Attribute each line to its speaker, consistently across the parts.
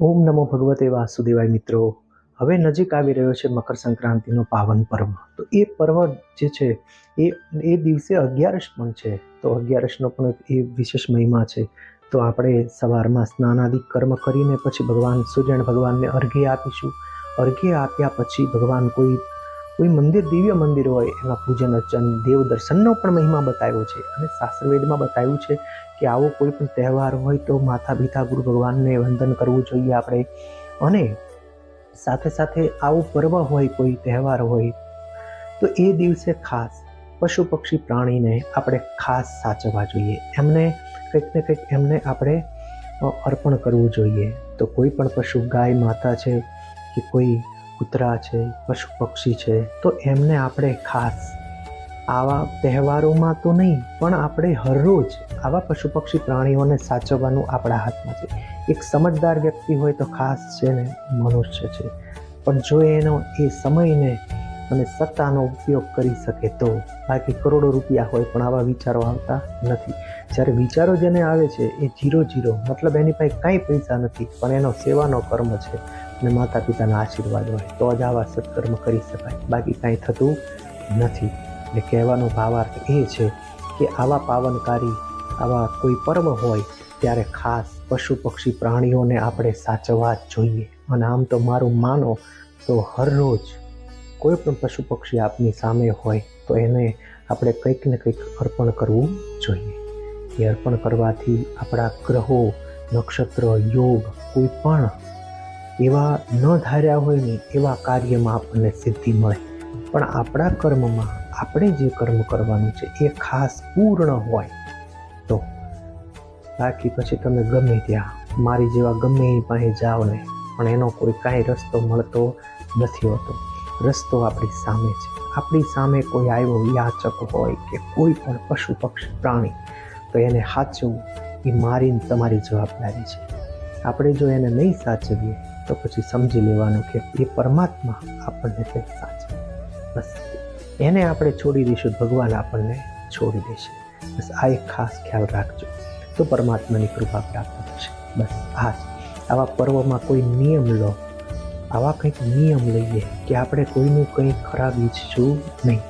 Speaker 1: ઓમ નમો ભગવતે વાસુદેવાય. મિત્રો, હવે નજીક આવી રહ્યો છે મકર સંક્રાંતિનો પાવન પર્વ. તો એ પર્વ જે છે એ દિવસે 11 પણ છે. તો 11નો પણ એ વિશેષ મહિમા છે. તો આપણે સવારમાં સ્નાનાદિ કર્મ કરીને પછી ભગવાન સૂર્યનારાયણ ભગવાનને અર્ઘ્ય આપીશું. અર્ઘ્ય આપ્યા પછી ભગવાન કોઈ મંદિર, દિવ્ય મંદિર હોય એમાં પૂજન અર્ચન, દેવ દર્શનનો પણ મહિમા બતાવ્યો છે. અને શાસ્ત્રવેદમાં બતાવ્યું છે કે આવો કોઈ પણ તહેવાર હોય તો માતા પિતા ગુરુ ભગવાનને વંદન કરવું જોઈએ આપણે. અને સાથે સાથે આવું પર્વ હોય, કોઈ તહેવાર હોય તો એ દિવસે ખાસ પશુ પક્ષી પ્રાણીને આપણે ખાસ સાચવવા જોઈએ. એમને કંઈક ને કંઈક એમને આપણે અર્પણ કરવું જોઈએ. તો કોઈ પણ પશુ, ગાય માતા છે કે કોઈ કૂતરા છે, પશુ પક્ષી છે, તો એમને આપણે ખાસ આવા તહેવારોમાં તો નહીં પણ આપણે હરરોજ આવા પશુ પક્ષી પ્રાણીઓને સાચવવાનું આપણા હાથમાં છે. એક સમજદાર વ્યક્તિ હોય તો ખાસ છે ને મનુષ્ય છે, પણ જો એનો એ સમયને અને સત્તાનો ઉપયોગ કરી શકે તો. બાકી કરોડો રૂપિયા હોય પણ આવા વિચારો આવતા નથી. જ્યારે વિચારો જેને આવે છે એ 0 મતલબ એની પાસે કાંઈ પૈસા નથી પણ એનો સેવાનો કર્મ છે અને માતા પિતાના આશીર્વાદ હોય તો જ આવા સત્કર્મ કરી શકાય. બાકી કાંઈ થતું નથી. એટલે કહેવાનો ભાવાર્થ એ છે કે આવા પાવનકારી આવા કોઈ પર્વ હોય ત્યારે ખાસ પશુ પક્ષી પ્રાણીઓને આપણે સાચવવા જ જોઈએ. અને આમ તો મારું માનો તો હરરોજ કોઈ પણ પશુ પક્ષી આપની સામે હોય તો એને આપણે કંઈક ને કંઈક અર્પણ કરવું જોઈએ. એ અર્પણ કરવાથી આપણા ગ્રહો, નક્ષત્ર, યોગ કોઈ પણ એવા ન ધાર્યા હોય ને એવા કાર્યમાં આપણને સિદ્ધિ મળે. પણ આપણા કર્મમાં આપણે જે કર્મ કરવાનું છે એ ખાસ પૂર્ણ હોય તો. બાકી પછી તમે ગમે ત્યાં મારી જેવા ગમે એ પાસે જાઓ ને પણ એનો કોઈ કાંઈ રસ્તો મળતો નથી હોતો. રસ્તો આપણી સામે છે. આપણી સામે કોઈ આવ્યો યાચક હોય કે કોઈ પણ પશુ પક્ષી પ્રાણી તો એને સાચવવું એ મારી તમારી જવાબદારી છે. આપણે જો એને નહીં સાચવીએ તો પછી સમજી લેવાનું કે એ પરમાત્મા આપણને કંઈક સાચવે. બસ એને આપણે છોડી દઈશું, ભગવાન આપણને છોડી દેશે. બસ આ એક ખાસ ખ્યાલ રાખજો તો પરમાત્માની કૃપા પ્રાપ્ત થશે. બસ આ જ. આવા પર્વમાં કોઈ નિયમ લો, આવા કંઈક નિયમ લઈએ કે આપણે કોઈનું કંઈ ખરાબ ઈચ્છશું નહીં.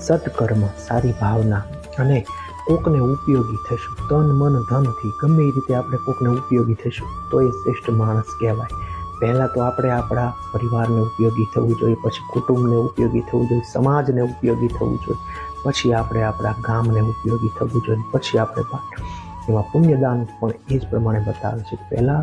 Speaker 1: સત્કર્મ, સારી ભાવના અને કોકને ઉપયોગી થઈશું. તન મન ધનથી ગમે એ રીતે આપણે કોકને ઉપયોગી થઈશું તો એ શ્રેષ્ઠ માણસ કહેવાય. પહેલાં તો આપણે આપણા પરિવારને ઉપયોગી થવું જોઈએ, પછી કુટુંબને ઉપયોગી થવું જોઈએ, સમાજને ઉપયોગી થવું જોઈએ, પછી આપણે આપણા ગામને ઉપયોગી થવું જોઈએ, પછી આપણે એમાં પુણ્યદાન પણ એ જ પ્રમાણે બતાવે છે. પહેલાં